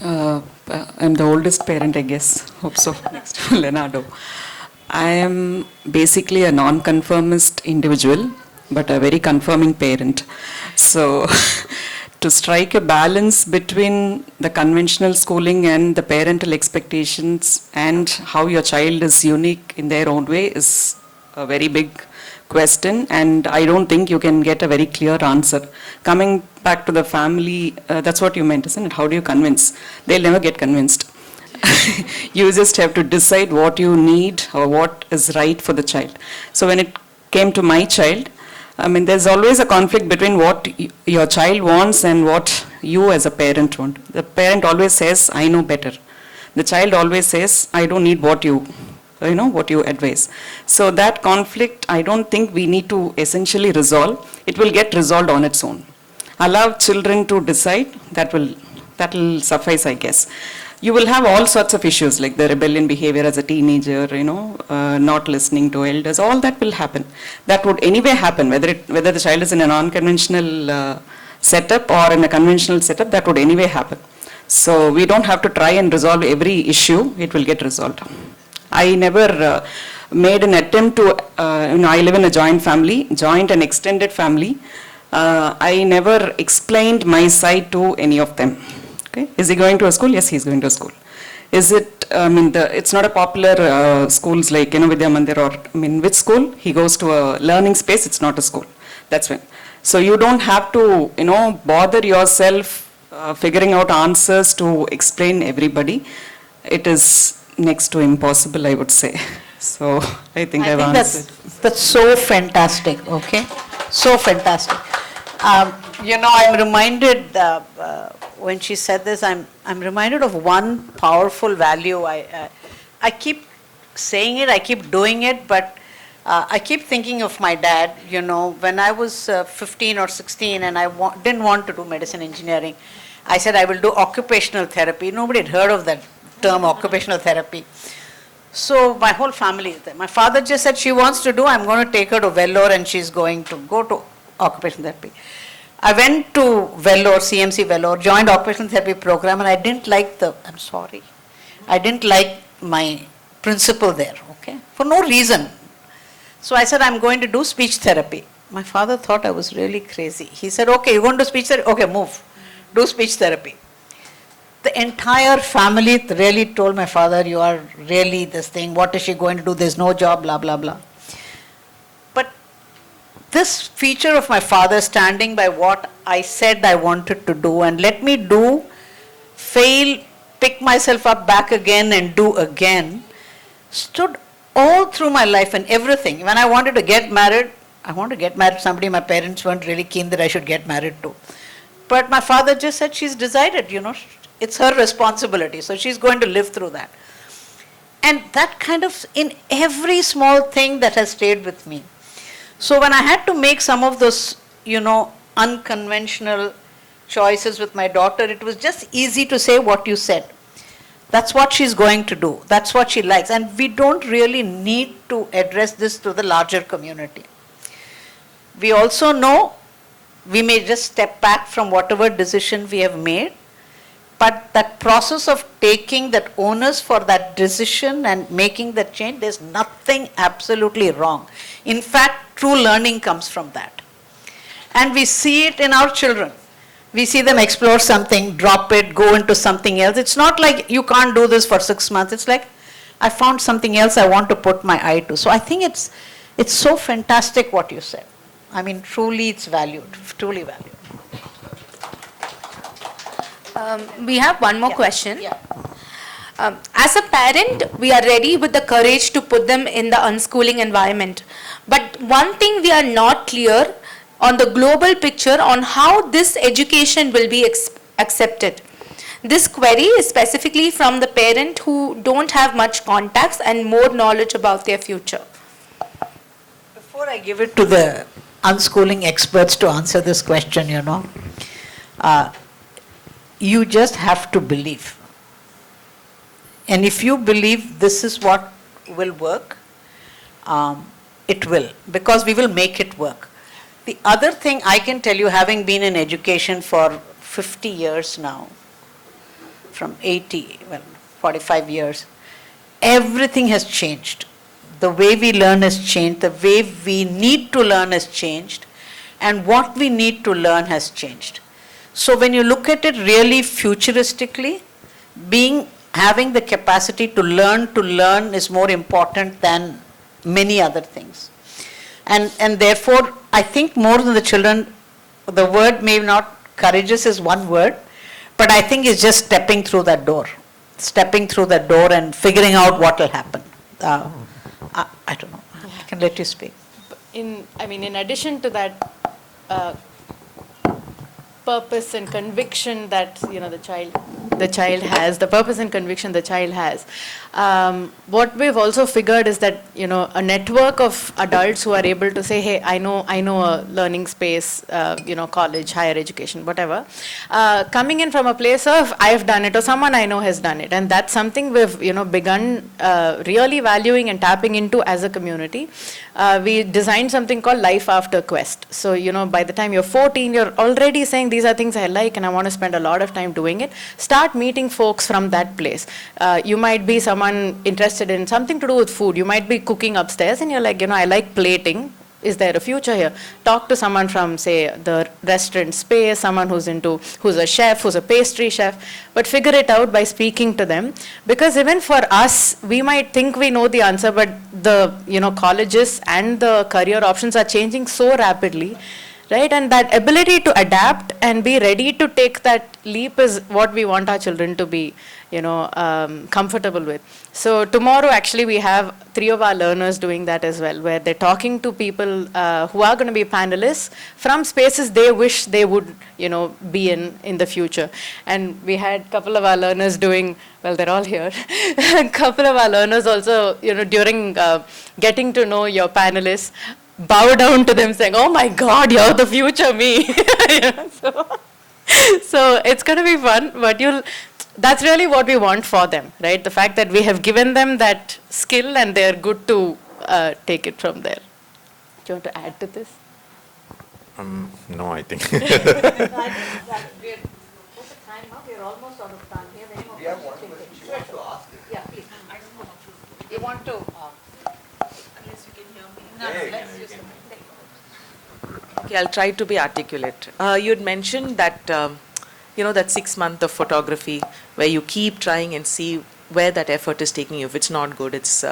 I'm the oldest parent, I guess. Hope so. Next to Leonardo. I am basically a non-conformist individual, but a very conforming parent. So to strike a balance between the conventional schooling and the parental expectations and how your child is unique in their own way is a very big question, and I don't think you can get a very clear answer. Coming back to the family, that's what you meant, isn't it? How do you convince? They'll never get convinced. You just have to decide what you need or what is right for the child. So when it came to my child, there's always a conflict between what your child wants and what you as a parent want. The parent always says, I know better. The child always says, I don't need what you advise. So that conflict, I don't think we need to essentially resolve. It will get resolved on its own. Allow children to decide, that will suffice, I guess. You will have all sorts of issues like the rebellion behavior as a teenager, not listening to elders, all that will happen. That would anyway happen, whether the child is in a non-conventional setup or in a conventional setup, that would anyway happen. So we don't have to try and resolve every issue, it will get resolved. I never made an attempt to, I live in a joint and extended family. I never explained my side to any of them. Okay. Is he going to a school? Yes, he's going to a school. Is it, it's not a popular schools like, Vidya Mandir or, which school? He goes to a learning space, it's not a school. That's when. So you don't have to, bother yourself figuring out answers to explain everybody. It is next to impossible, I would say. So I think I've answered. That's so fantastic, okay? So fantastic. I'm reminded, when she said this, I'm reminded of one powerful value. I keep saying it, I keep doing it, but I keep thinking of my dad. When I was 15 or 16 and I didn't want to do medicine engineering, I said I will do occupational therapy. Nobody had heard of that term, occupational therapy. So my whole family is there. My father just said she wants to do, I'm going to take her to Vellore and she's going to go to occupational therapy. I went to Vellore, CMC Vellore, joined occupational therapy program, and I didn't like I didn't like my principal there, okay, for no reason. So I said, I'm going to do speech therapy. My father thought I was really crazy. He said, okay, you're going to speech therapy? Okay, move. Do speech therapy. The entire family really told my father, you are really this thing, what is she going to do? There's no job, blah, blah, blah. But this feature of my father standing by what I said I wanted to do and let me do, fail, pick myself up back again and do again, stood all through my life and everything. When I wanted to get married, I wanted to get married to somebody my parents weren't really keen that I should get married to. But my father just said, she's decided, it's her responsibility, so she's going to live through that. And that kind of, in every small thing that has stayed with me. So when I had to make some of those, unconventional choices with my daughter, it was just easy to say what you said. That's what she's going to do. That's what she likes. And we don't really need to address this to the larger community. We also know we may just step back from whatever decision we have made, but that process of taking that onus for that decision and making that change, there's nothing absolutely wrong. In fact, true learning comes from that. And we see it in our children. We see them explore something, drop it, go into something else. It's not like you can't do this for 6 months. It's like, I found something else I want to put my eye to. So I think it's so fantastic what you said. I mean, truly it's valued, truly valued. We have one more Yeah. question. Yeah. As a parent, we are ready with the courage to put them in the unschooling environment. But one thing we are not clear on the global picture on how this education will be accepted. This query is specifically from the parent who don't have much contacts and more knowledge about their future. Before I give it to the unschooling experts to answer this question, you just have to believe. And if you believe this is what will work, it will, because we will make it work. The other thing I can tell you, having been in education for 50 years now, from 45 years, everything has changed. The way we learn has changed, the way we need to learn has changed, and what we need to learn has changed. So when you look at it really futuristically, having the capacity to learn is more important than many other things. And therefore, I think more than the children, the word may not, courageous is one word, but I think it's just stepping through that door and figuring out what will happen. I don't know, I can let you speak. In addition to that purpose and conviction that the child has, the purpose and conviction the child has. What we've also figured is that a network of adults who are able to say, hey, I know a learning space, college, higher education, whatever, coming in from a place of I've done it or someone I know has done it, and that's something we've begun really valuing and tapping into as a community. We designed something called Life After Quest. So by the time you're 14, you're already saying these are things I like and I want to spend a lot of time doing it. Start meeting folks from that place. You might be someone interested in something to do with food. You might be cooking upstairs and you're like, I like plating. Is there a future here? Talk to someone from, say, the restaurant space, someone who's a chef, who's a pastry chef, but figure it out by speaking to them. Because even for us, we might think we know the answer, but the colleges and the career options are changing so rapidly. right? And that ability to adapt and be ready to take that leap is what we want our children to be, comfortable with. So tomorrow, actually, we have 3 of our learners doing that as well, where they're talking to people who are going to be panelists from spaces they wish they would, be in the future. And we had a couple of our learners doing, well, they're all here. A couple of our learners also, during getting to know your panelists, bow down to them saying, oh my God, you're the future me. So it's going to be fun, but that's really what we want for them, right? The fact that we have given them that skill and they're good to take it from there. Do you want to add to this? No, I think. We're almost out of time. We have one question she wants to ask. Yeah, please. You want to? Unless you can hear me. Okay, I'll try to be articulate. You had mentioned that, that 6 months of photography where you keep trying and see where that effort is taking you. If it's not good, it's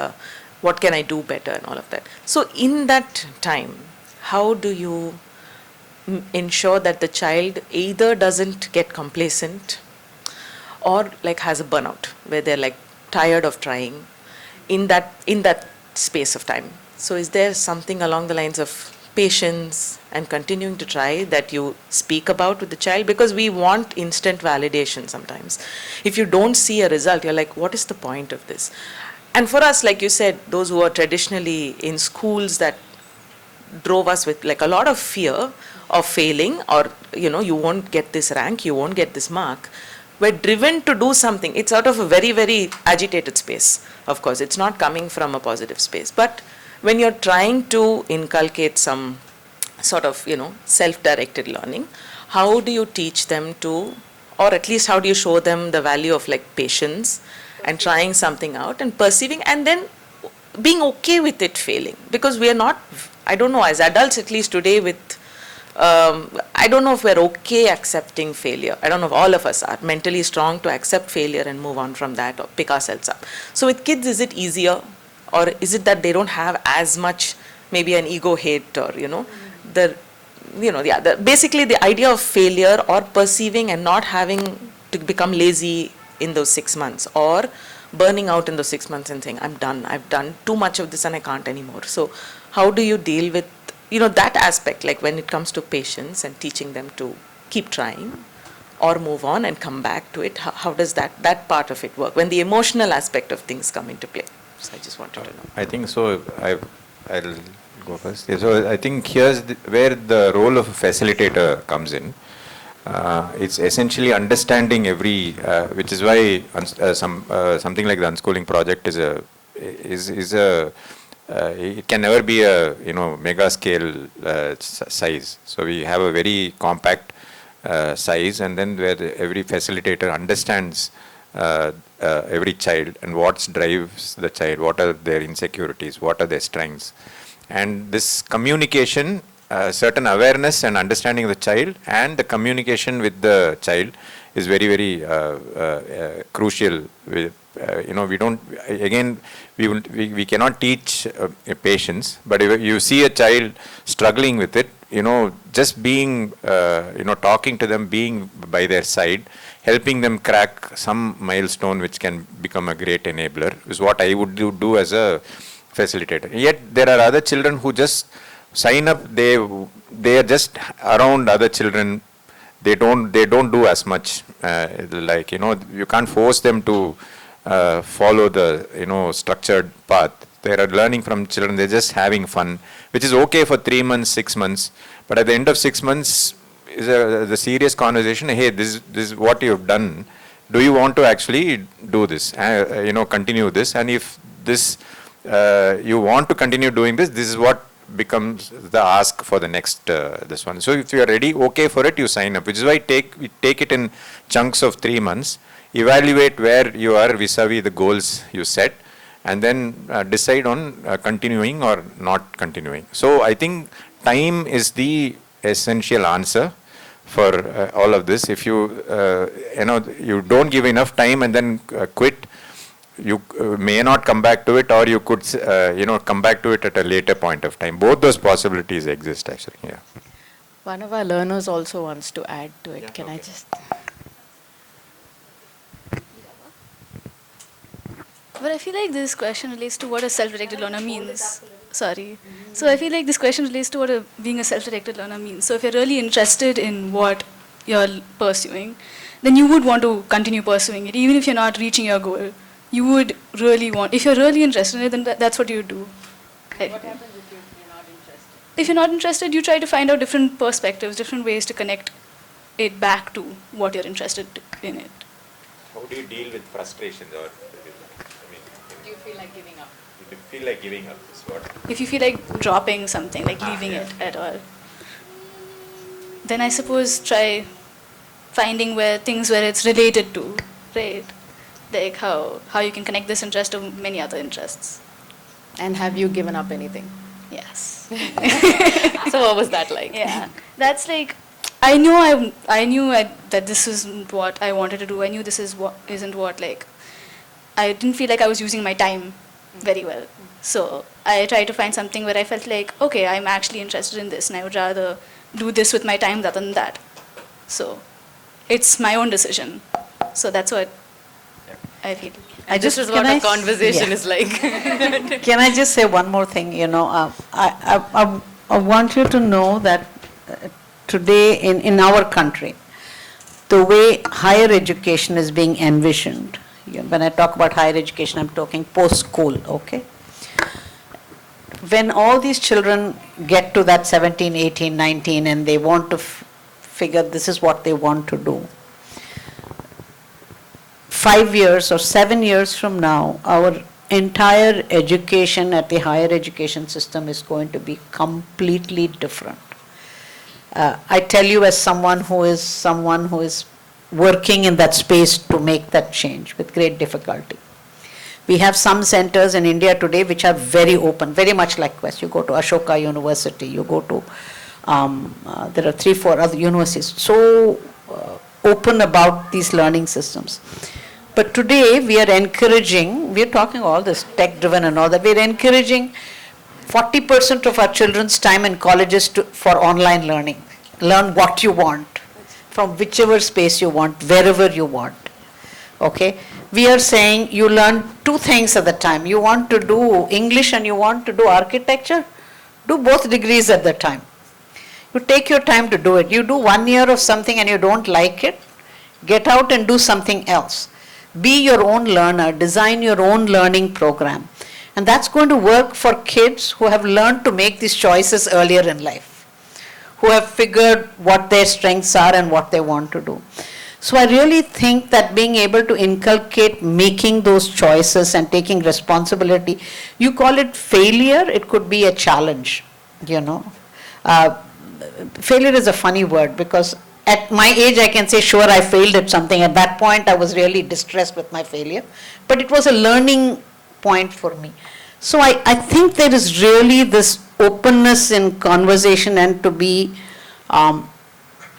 what can I do better and all of that. So in that time, how do you ensure that the child either doesn't get complacent or like has a burnout where they're like tired of trying in that space of time? So is there something along the lines of patience and continuing to try that you speak about with the child? Because we want instant validation sometimes. If you don't see a result, you're like, what is the point of this? And for us, like you said, those who are traditionally in schools that drove us with like a lot of fear of failing, or you won't get this rank, you won't get this mark, we're driven to do something. It's out of a very, very agitated space. Of course, it's not coming from a positive space. But when you're trying to inculcate some sort of, self-directed learning, how do you teach them to, or at least how do you show them the value of like patience and trying something out and perceiving and then being okay with it failing? Because we are not, I don't know, as adults at least today with, I don't know if we're okay accepting failure. I don't know if all of us are mentally strong to accept failure and move on from that or pick ourselves up. So with kids, is it easier? Or is it that they don't have as much, maybe an ego hate or, basically the idea of failure or perceiving and not having to become lazy in those 6 months or burning out in those 6 months and saying, I've done too much of this and I can't anymore. So how do you deal with, that aspect, like when it comes to patience and teaching them to keep trying or move on and come back to it? How does that part of it work when the emotional aspect of things come into play? So I just wanted to know. I think so. I'll go first. Yeah, so I think here's where the role of a facilitator comes in. It's essentially understanding which is why something like the Unschooling project it can never be a mega scale size. So we have a very compact size, and then where every facilitator understands every child and what drives the child, what are their insecurities, what are their strengths, and this communication, certain awareness and understanding of the child and the communication with the child is very, very crucial. We cannot teach patience, but if you see a child struggling with it, just being, talking to them, being by their side, helping them crack some milestone which can become a great enabler is what I would do as a facilitator. Yet there are other children who just sign up, they are just around other children, they don't do as much, you can't force them to follow the structured path. They are learning from children, they're just having fun, which is okay for 3 months, 6 months, but at the end of 6 months is the serious conversation. Hey, this is what you've done, do you want to actually do this, continue this, and if this you want to continue doing this is what becomes the ask for the next this one. So if you are ready, okay for it, you sign up, which is why we take it in chunks of 3 months, evaluate where you are vis-a-vis the goals you set, and then decide on continuing or not continuing. So I think time is the essential answer for all of this. If you you don't give enough time and then quit, you may not come back to it, or you could come back to it at a later point of time. Both those possibilities exist actually. Yeah. One of our learners also wants to add to it. Can I just? But I feel like this question relates to what a self-directed learner means. Sorry. So I feel like this question relates to what being a self-directed learner means. So if you're really interested in what you're pursuing, then you would want to continue pursuing it, even if you're not reaching your goal. You would really want, if you're really interested in it, then that's what you do. What happens if you're not interested? If you're not interested, you try to find out different perspectives, different ways to connect it back to what you're interested in it. How do you deal with frustrations or, Do you feel like giving up? if you feel like giving up, is what? If you feel like dropping something, like leaving it at all, then I suppose try finding things where it's related to, right? Like how you can connect this interest to many other interests. And have you given up anything? Yes. So what was that like? Yeah. That's like, I knew that this isn't what I wanted to do. I knew this isn't what, like, I didn't feel like I was using my time very well. So I tried to find something where I felt like, okay, I'm actually interested in this and I would rather do this with my time rather than that. So it's my own decision. So that's what I feel. This is what a conversation is like. Can I just say one more thing? I want you to know that today in our country, the way higher education is being envisioned, when I talk about higher education, I'm talking post-school, okay? When all these children get to that 17, 18, 19 and they want to figure this is what they want to do, 5 years or 7 years from now, our entire education at the higher education system is going to be completely different. I tell you as someone who is working in that space to make that change with great difficulty. We have some centers in India today which are very open, very much like Quest. You go to Ashoka University, you go to, there are 3-4 other universities, so open about these learning systems. But today we are encouraging, we are talking all this tech-driven and all that, we are encouraging 40% of our children's time in colleges for online learning. Learn what you want, from whichever space you want, wherever you want. Okay? We are saying you learn 2 things at the time. You want to do English and you want to do architecture, do both degrees at the time. You take your time to do it. You do 1 year of something and you don't like it, get out and do something else. Be your own learner, design your own learning program. And that's going to work for kids who have learned to make these choices earlier in life, who have figured what their strengths are and what they want to do. So I really think that being able to inculcate making those choices and taking responsibility, you call it failure, it could be a challenge, Failure is a funny word because at my age I can say, sure, I failed at something. At that point I was really distressed with my failure. But it was a learning point for me. So I think there is really this openness in conversation and to be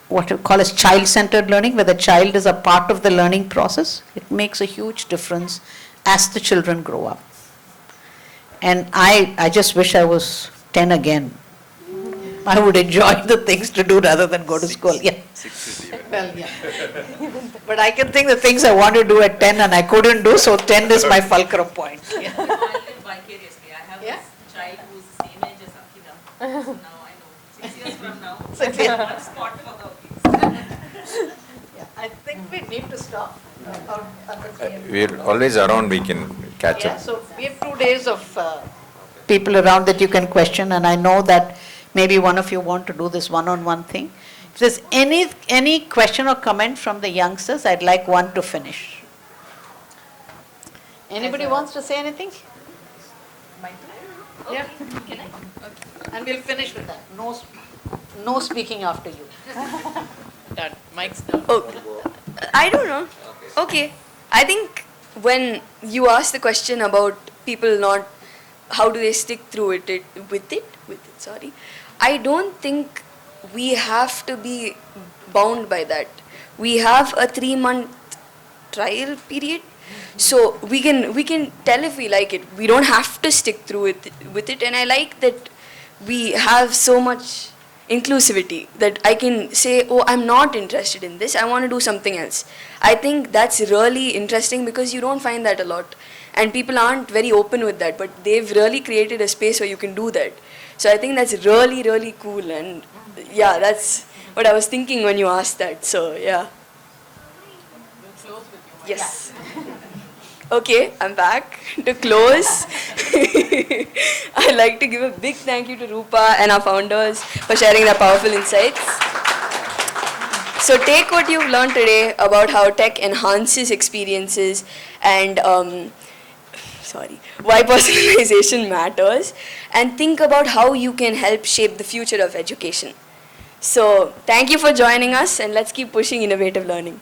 what you call as child-centered learning, where the child is a part of the learning process. It makes a huge difference as the children grow up. And I just wish I was 10 again. I would enjoy the things to do rather than go to school. Yeah. 6 is even. Well, yeah. But I can think the things I want to do at 10 and I couldn't do, so 10 is my fulcrum point. Yeah. I live vicariously. I have this child who's the same age as Akira. So now I know. 6 years from now, one spot for the I think we need to stop. We're always around, we can catch Yeah, up. so we have 2 days of people around that you can question, and I know that maybe one of you want to do this one-on-one thing. If there's any question or comment from the youngsters, I'd like one to finish. Anybody wants to say anything? Yeah. Can I? Okay. And we'll finish with that. No speaking after you. Done. Mike's done. Oh, I don't know. Okay. I think when you ask the question about people not, how do they stick through with it, sorry. I don't think we have to be bound by that. We have a 3-month trial period, so we can tell if we like it. We don't have to stick through with it. And I like that we have so much inclusivity, that I can say, oh, I'm not interested in this, I want to do something else. I think that's really interesting because you don't find that a lot. And people aren't very open with that, but they've really created a space where you can do that. So I think that's really, really cool. And yeah, that's what I was thinking when you asked that. So yeah. Yes. Okay, I'm back. To close, I'd like to give a big thank you to Roopa and our founders for sharing their powerful insights. So take what you've learned today about how tech enhances experiences and why personalization matters, and think about how you can help shape the future of education. So thank you for joining us, and let's keep pushing innovative learning.